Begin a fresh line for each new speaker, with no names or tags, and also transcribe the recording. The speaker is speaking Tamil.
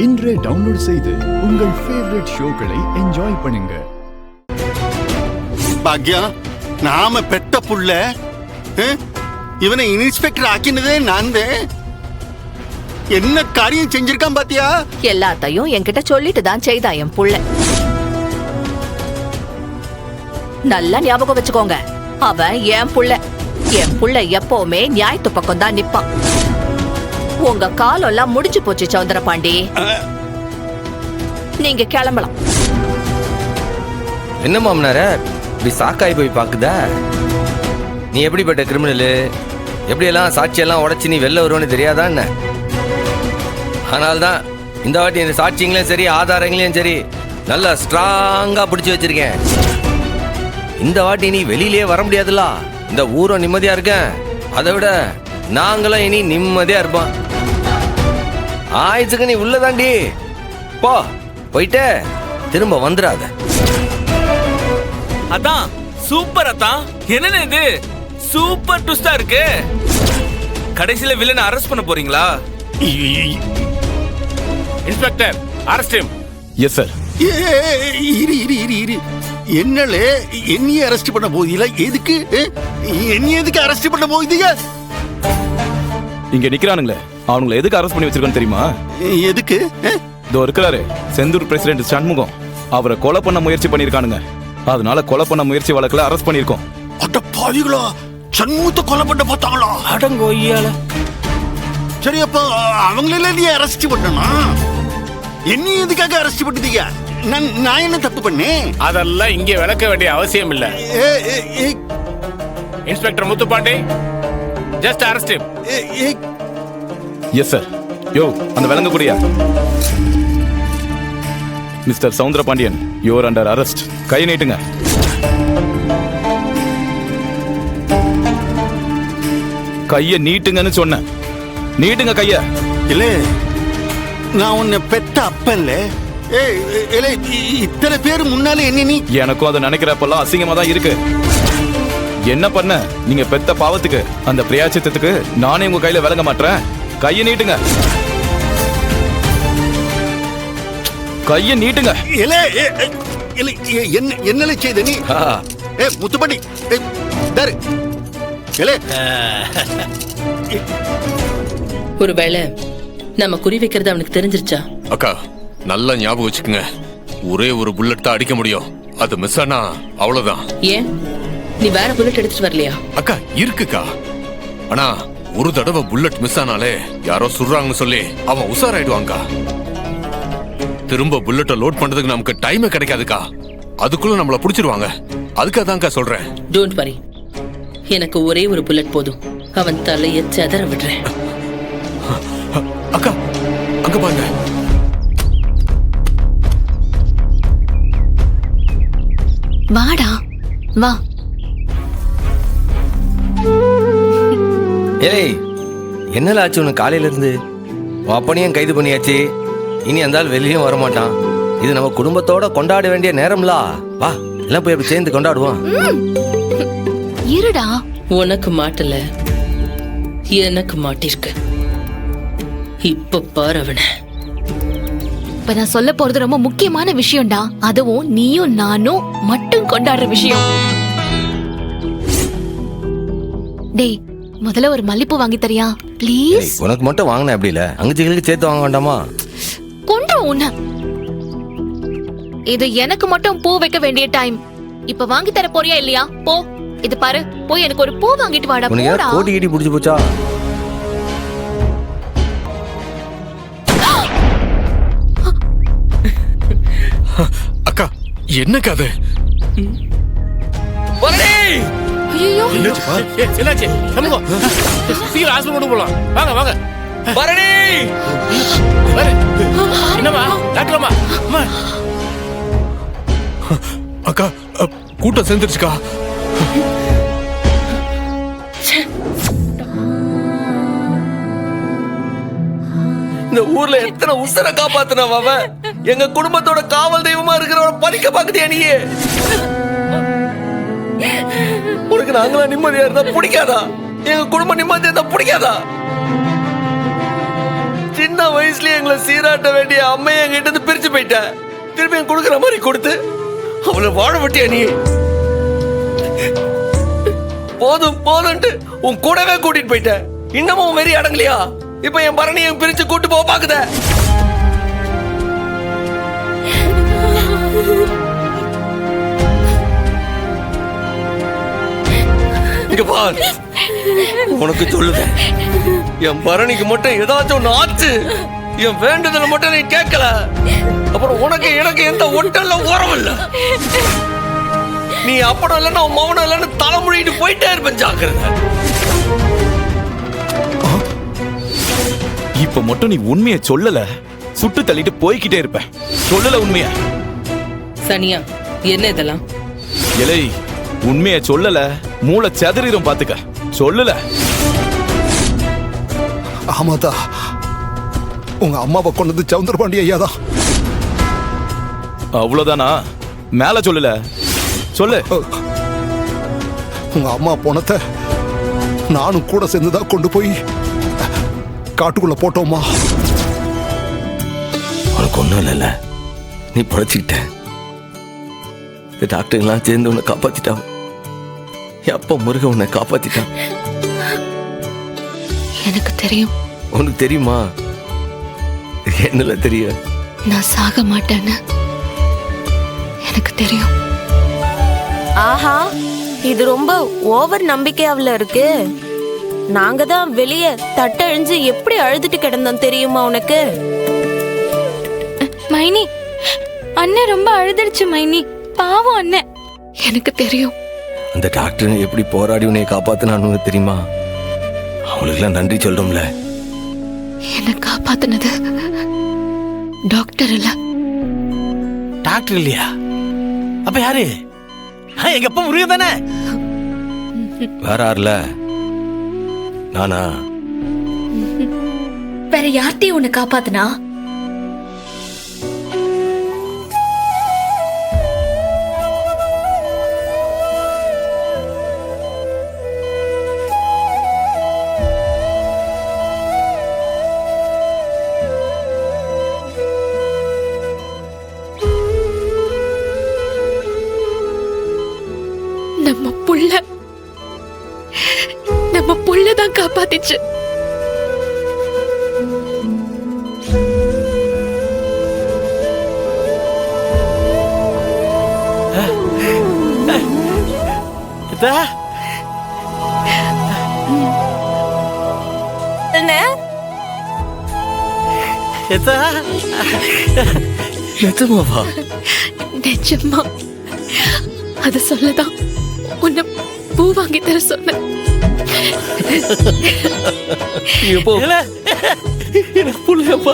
இன்றே டவுன்லோட் செய்து உங்கள் ஃபேவரட் ஷோக்களை என்ஜாய் பண்ணுங்க.
பாக்யா, நாம பெத்த புள்ள இவனை இன்ஸ்பெக்டர் ஆக்கினதே நான் என்ன காரியம் செஞ்சிருக்கான் பாத்தியா?
எல்லாத்தையும் என்கிட்ட சொல்லிட்டு தான் செய்தா என் புள்ள. நல்லா ஞாபகம் வச்சுக்கோங்க, அவன் என் புள்ள. என் புள்ள எப்பவுமே நியாயத்து பக்கம் தான் நிப்பான். உங்க காலம் எல்லாம் முடிஞ்சு போச்சு சௌந்தரபாண்டி, நீங்க கிளம்பலாம்.
என்ன மாமனார இப்படி சாக்காய் போய் பாக்குதா? நீ எப்படிப்பட்ட கிரிமினலு, எப்படியெல்லாம் சாட்சியெல்லாம் உடைச்சு நீ வெளில வருவோன்னு தெரியாதா என்ன? ஆனால்தான் இந்த வாட்டி இந்த சாட்சியங்களையும் சரி ஆதாரங்களையும் சரி நல்லா ஸ்ட்ராங்கா பிடிச்சி வச்சிருக்கேன். இந்த வாட்டி நீ வெளியிலேயே வர முடியாதுல்ல. இந்த ஊரும் நிம்மதியா இருக்கேன், அதை விட நாங்களும் இனி நிம்மதியா இருப்போம். ஆயிடுச்சுக்கு நீ உள்ளதாண்டி போ, போயிட்டு திரும்ப வந்துடாத.
அதான் சூப்பர். அதான் என்னன்னு இது சூப்பர் ட்விஸ்டா இருக்கு. கடைசியில வில்லனை அரெஸ்ட் பண்ண போறீங்களா? Inspector, arrest him.
Yes sir.
என்னலே என்னைய அரெஸ்ட் பண்ண போதீல? எதுக்கு என்னைய எதுக்கு அரெஸ்ட் பண்ண போதீங்க?
இங்க நிக்கிறானுங்களே, அவனுங்களை எதுக்கு அரெஸ்ட் பண்ணி வச்சிருக்கோன்னு தெரியுமா?
எதுக்கு?
இதோ இருக்கிறாரு செந்தூர் பிரசிடென்ட் சண்முகம், அவரை கொலை பண்ண முயற்சி பண்ணிருக்கானுங்க. அதனால கொலை பண்ண முயற்சி வழக்குல அரெஸ்ட் பண்ணிருக்கோம்.
அட பாவிகளா, சண்முகத்தை கொலை பண்ண பார்த்தாங்களா?
அடங்கோய்யால.
சரி, அப்ப அவங்கள நீ அரெஸ்ட் பண்ணனா? என்ன எதுக்காக அரெஸ்ட் பண்ணிட்டீங்க? நான் என்ன தப்பு பண்ணேன்?
அதெல்லாம் இங்கே விளக்க வேண்டிய அவசியம் இல்ல. Inspector Muthupandi, just arrest him.
Yes sir. யோ, அந்த விலங்கு கூடியா? Mister Soundarapandian, you're under arrest. கை நீட்டுங்க. கைய நீட்டுங்கன்னு சொன்ன. நீட்டுங்க கைய.
இல்ல, நான் உன்னை பெத்த அப்பன்ல. இத்தனை பேர் முன்னால என்ன நீ?
எனக்கும் அதை நினைக்கிறப்பெல்லாம் அசிங்கமா தான் இருக்கு. என்ன பண்ண நீங்க பெத்த பாவத்துக்கு, அந்த பிரியாச்சித்தத்துக்கு நானே உங்க கையில விளங்க மாட்டேன். கைய நீட்டுங்க. கைய நீட்டுங்க.
என்ன செய்த நீ? முத்துப்பாண்டி,
ஒருவேளை நம்ம குறி வைக்கிறது அவனுக்கு தெரிஞ்சிருச்சா?
அக்கா, நல்லா ஞாபகம் வச்சுக்கோங்க, ஒரே ஒரு புல்லட் தான் அடிக்க முடியும். அது மிஸ் ஆனா அவ்வளவுதான்.
ஏன் நீ வேற புல்லட் எடுத்துட்டு வரலையா?
அக்கா இருக்குக்கா, ஆனா ஒரு தடவை புல்லட் மிஸ் ஆனாலே யாரோ சுடுறாங்கன்னு சொல்லி அவன் உஷாராயிடுவாங்க. திரும்ப புல்லட்டை லோட் பண்றதுக்கு நமக்கு டைமே கிடைக்காதுக்கா. அதுக்குள்ள நம்மள புடிச்சிருவாங்க. அதுக்காக சொல்றேன்.
டோன்ட் வரி, எனக்கு ஒரே ஒரு புல்லட் போதும். அவன் தலையை செதற விடுறேன்.
அக்கா, அங்க பாருங்க.
வாடா வா.
ஏய், என்னல ஆச்சு உனக்கு காலையில இருந்து? அப்பனையும் கைது பண்ணியாச்சு, இனி அந்த ஆள் வெளியும் வரமாட்டான். இது நம்ம குடும்பத்தோட கொண்டாட வேண்டிய நேரம்ல. வா, எல்லாம் போய் அப்படி சேர்ந்து கொண்டாடுவோம்.
இருடா.
உனக்கு மாட்டல, எனக்கு மாட்டிருக்கு. இப்ப பாரு அவன.
இப்ப நான் சொல்ல போறது ரொம்ப முக்கியமான விஷயம்டா. அதுவும் நீயும் நானும் மட்டும் கொண்டாடுற விஷயம். டேய், முதல்ல ஒரு மல்லிப்பூ வாங்கி தரியா ப்ளீஸ்?
உனக்கு மட்டும் வாங்கின அப்படி இல்ல, அங்கச்சிகளுக்கு சேர்த்து வாங்க வேண்டாமா?
கொண்டு உன்ன. இது எனக்கு மட்டும் பூ வைக்க வேண்டிய டைம். இப்ப வாங்கி தர போறியா இல்லையா? போ, இது பாரு, போய் எனக்கு ஒரு பூ வாங்கிட்டு வாடா. போடா.
கோடி கீடி புடிச்சு போச்சா?
அக்கா, என்ன கதை?
ஐயோ,
என்னாச்சு? சண்முகம், சீக்கிரம் ஹாஸ்பிடல் கொண்டு போலாம். வாங்க வாங்க.
பரணி,
என்னம்மா டாக்டர் அம்மா?
அக்கா, கூட்டம் சேர்ந்துருச்சுக்கா.
இந்த ஊர்ல எத்தனை உசரை காப்பாத்தினவ அவன். எங்க குடும்பத்தோட காவல் தெய்வமா இருக்கிறவன பறிக்க பாக்குதியா நீ? உனக்கு நாங்களா நிம்மதியா இருந்தா பிடிக்காதா? எங்க குடும்பம் நிம்மதியா இருந்தா பிடிக்காதா? சின்ன வயசுலயே எங்களை சீராட்ட வேண்டிய அம்மையை என்கிட்ட இருந்து பிரிச்சு போயிட்ட. திருப்பி கொடுக்குற மாதிரி கொடுத்து அவளை வாழ விட்டியா நீ? போதும் போதும்ட்டு உன் கூடவே கூட்டிட்டு போயிட்ட. இன்னமும் வெறி அடங்கலையா? இப்ப என் பரணியை பிரிச்சு கூட்டு போக பாக்குத. இங்க பார், உனக்கு சொல்லுவேன், என் பரணிக்கு மட்டும் ஏதாச்சும் ஒண்ணு ஆச்சு, என் வேண்டுதலை மட்டும் நீ கேட்கல, அப்புறம் உனக்கு எனக்கு எந்த ஒட்டல்ல உரம் இல்ல. நீ அப்படம் இல்லைன்னா உன் மௌனம் இல்லைன்னு தலைமுழிட்டு போயிட்டே இருப்பேன். ஜாக்கிரதை.
இப்ப மட்டும் நீ உண்மையை சொல்லல, சுட்டு தள்ளிட்டு போய்கிட்டே இருப்ப. சொல்லல உண்மைய.
சனியா, என்ன இதெல்லாம்?
இலை, உண்மையை சொல்லல மூளை செதறிடும் பாத்துக்க. சொல்லல.
ஆமாதா, உங்க அம்மாவை கொண்டது சவுந்தரபாண்டி ஐயா தான்.
அவ்வளவுதானா? மேல சொல்லல. சொல்லு.
உங்க அம்மா போனத நானும் கூட சேர்ந்துதான் கொண்டு போய் காட்டுக்குள்ள போட்டோமா.
உனக்கு ஒண்ணும் இல்ல, நீ பழச்சிக்கிட்ட. இந்த டாக்டர்லாம் சேர்ந்து உன்னை காப்பாத்திட்டான். எப்ப முருகன் உன்னை காப்பாத்திட்டான்.
எனக்கு தெரியும்.
உனக்கு தெரியுமா? என்னல தெரியும்?
நான் சாக மாட்டேன்னு எனக்கு தெரியும்.
ஆஹா, இது ரொம்ப ஓவர் நம்பிக்கையாவில் இருக்கு. நாங்க தான் வெளியே தட்டழிஞ்சு எப்படி அழுதுட்டு கிடந்தோம் தெரியுமா உனக்கு?
மைனி, அண்ணன் ரொம்ப அழுதுடுச்சு மைனி, பாவம் அண்ணன். எனக்கு தெரியும்.
அந்த டாக்டர் எப்படி போராடி உன்னை காப்பாத்தினான்னு தெரியுமா? அவளுக்கெல்லாம் நன்றி சொல்றோம்ல.
என்னை காப்பாத்தினது டாக்டர் இல்ல.
டாக்டர் இல்லையா? அப்ப யாரு? எங்க அப்பா முருகன் தானே.
வேற யாருல? நானா?
வேற யார்ட்டையும் உன்னை காப்பாத்தினா? நம்ம புள்ளதான் காப்பாத்திச்சு.
நிஜமாவா?
நிஜமா. அத சொல்லதான் உன்னை பூ வாங்கி தர சொன்னேன்.
எனக்கு புள்ளப்பா.